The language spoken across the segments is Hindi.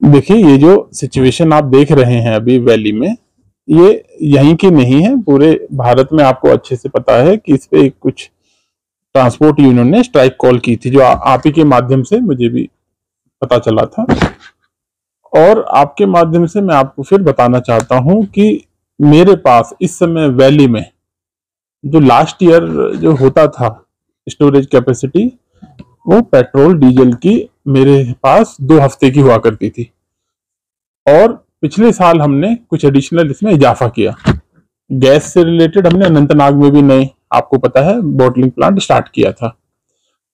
देखिए, ये जो सिचुएशन आप देख रहे हैं अभी वैली में, ये यहीं की नहीं है, पूरे भारत में आपको अच्छे से पता है कि इस पे कुछ ट्रांसपोर्ट यूनियन ने स्ट्राइक कॉल की थी, जो आप ही के माध्यम से मुझे भी पता चला था। और आपके माध्यम से मैं आपको फिर बताना चाहता हूं कि मेरे पास इस समय वैली में जो लास्ट ईयर जो होता था स्टोरेज कैपेसिटी, वो पेट्रोल डीजल की मेरे पास 2 हफ्ते की हुआ करती थी। और पिछले साल हमने कुछ एडिशनल इसमें इजाफा किया। गैस से रिलेटेड हमने अनंतनाग में भी नए, आपको पता है, बॉटलिंग प्लांट स्टार्ट किया था।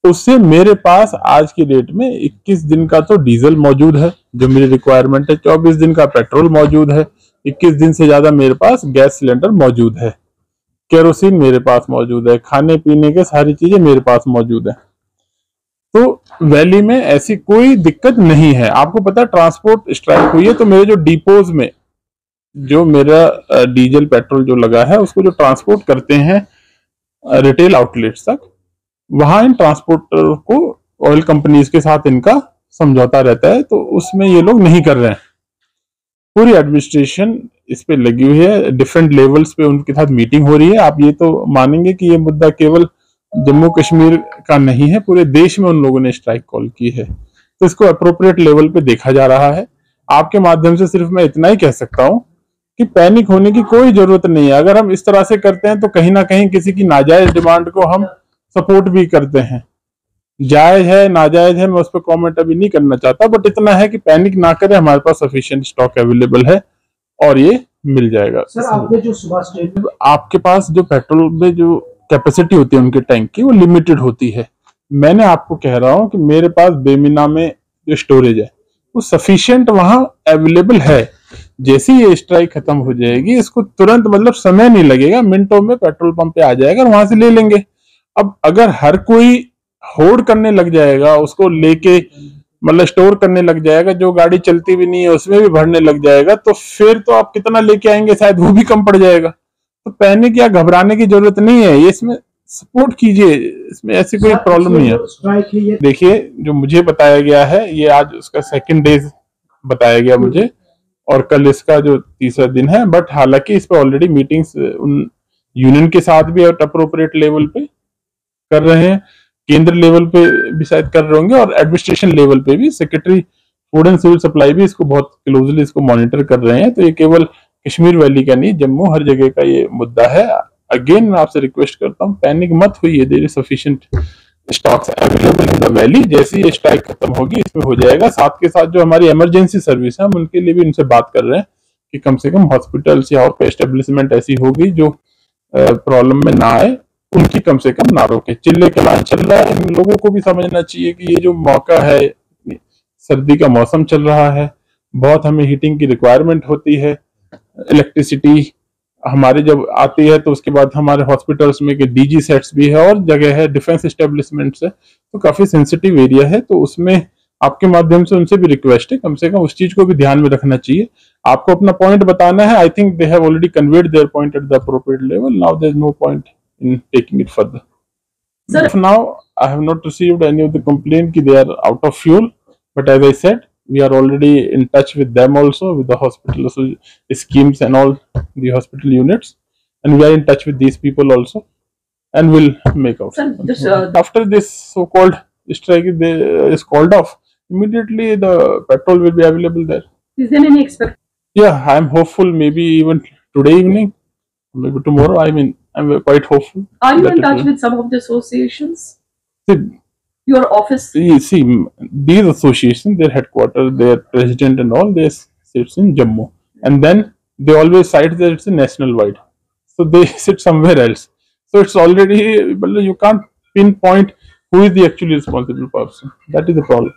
उससे मेरे पास आज की डेट में 21 दिन का तो डीजल मौजूद है जो मेरी रिक्वायरमेंट है, 24 दिन का पेट्रोल मौजूद है, 21 दिन से ज्यादा मेरे पास गैस सिलेंडर मौजूद है, केरोसिन मेरे पास मौजूद है, खाने पीने के सारी चीजें मेरे पास मौजूद है। तो वैली में ऐसी कोई दिक्कत नहीं है। आपको पता है ट्रांसपोर्ट स्ट्राइक हुई है तो मेरे जो डिपोज में जो मेरा डीजल पेट्रोल जो लगा है उसको जो ट्रांसपोर्ट करते हैं रिटेल आउटलेट्स तक, वहां इन ट्रांसपोर्टर को ऑयल कंपनीज के साथ इनका समझौता रहता है, तो उसमें ये लोग नहीं कर रहे हैं। पूरी एडमिनिस्ट्रेशन इस पे लगी हुई है, डिफरेंट लेवल्स पे उनके साथ मीटिंग हो रही है। आप ये तो मानेंगे कि ये मुद्दा केवल जम्मू कश्मीर का नहीं है, पूरे देश में उन लोगों ने स्ट्राइक कॉल की है, तो इसको अप्रोप्रिएट लेवल पे देखा जा रहा है। आपके माध्यम से सिर्फ मैं इतना ही कह सकता हूं कि पैनिक होने की कोई जरूरत नहीं है। अगर हम इस तरह से करते हैं तो कहीं ना कहीं किसी की नाजायज डिमांड को हम सपोर्ट भी करते हैं। जायज है नाजायज है मैं उस पर कॉमेंट अभी नहीं करना चाहता, बट इतना है कि पैनिक ना करें, हमारे पास सफिशिएंट स्टॉक अवेलेबल है और ये मिल जाएगा। सर आपने जो सुबह स्टेटमेंट, आपके पास जो पेट्रोल में जो कैपेसिटी होती है उनके टैंक की, वो लिमिटेड होती है। मैंने आपको कह रहा हूं कि मेरे पास बेमिना में जो स्टोरेज है वो सफिशिएंट वहां अवेलेबल है। जैसे ये स्ट्राइक खत्म हो जाएगी, इसको तुरंत, मतलब समय नहीं लगेगा, मिनटों में पेट्रोल पंप पे आ जाएगा और वहां से ले लेंगे। अब अगर हर कोई होल्ड करने लग जाएगा, उसको लेके मतलब स्टोर करने लग जाएगा, जो गाड़ी चलती भी नहीं है उसमें भी भरने लग जाएगा, तो फिर तो आप कितना लेके आएंगे, शायद वो भी कम पड़ जाएगा। तो पैनिक या घबराने की जरूरत नहीं है, ये इसमें सपोर्ट कीजिए, इसमें ऐसी कोई प्रॉब्लम नहीं है। देखिए, जो मुझे बताया गया है, ये आज उसका 2nd डे बताया गया मुझे, और कल इसका जो 3रा दिन है। बट हालांकि इस पर ऑलरेडी मीटिंग्स उन यूनियन के साथ भी और अप्रोप्रिएट लेवल पे कर रहे हैं, केंद्र लेवल पे भी शायद कर रहे होंगे, और एडमिनिस्ट्रेशन लेवल पे भी secretary food and civil supply भी इसको बहुत क्लोजली इसको मॉनिटर कर रहे हैं। तो ये केवल कश्मीर वैली का नहीं, जम्मू हर जगह का ये मुद्दा है। अगेन मैं आपसे रिक्वेस्ट करता हूँ, पैनिक मत होइए, there is sufficient stocks available in the valley. जैसे ये स्ट्राइक खत्म होगी इसमें हो जाएगा। साथ के साथ जो हमारी इमरजेंसी सर्विस है, हम उनके लिए भी इनसे बात कर रहे हैं कि कम से कम हॉस्पिटल्स या और एस्टेब्लिशमेंट ऐसी होगी जो प्रॉब्लम में ना आए, उनकी कम से कम ना रोके। चिल्ले कलान चल रहा है, इन लोगों को भी समझना चाहिए कि ये जो मौका है, सर्दी का मौसम चल रहा है, बहुत हमें हीटिंग की रिक्वायरमेंट होती है, इलेक्ट्रिसिटी हमारे जब आती है तो उसके बाद हमारे हॉस्पिटल्स में कि डीजी सेट्स भी है और जगह है, डिफेंस एस्टेब्लिशमेंट्स है, तो काफी सेंसिटिव एरिया है। तो उसमें आपके माध्यम से उनसे भी रिक्वेस्ट है, कम से कम उस चीज को भी ध्यान में रखना चाहिए। आपको अपना पॉइंट बताना है। I think they have already conveyed their point at the appropriate level. Now there is no point in taking it further. Sir, now I have not received any of the complaint कि they are out of fuel, but as I said, we are already in touch with them also, with the hospital schemes and all the hospital units, and we are in touch with these people also, and we'll make out. Sir, after this so-called strike is called off, immediately the petrol will be available there. Is there any expect? Yeah, I am hopeful. Maybe even today evening, maybe tomorrow. I mean, I'm quite hopeful. Are you in touch with some of the associations? See, your office? See, these associations, their headquarters, their president and all, they sits in Jammu, and then they always cite that it's a national wide, so they sit somewhere else. So it's already, you can't pinpoint who is the actually responsible person. That is the problem.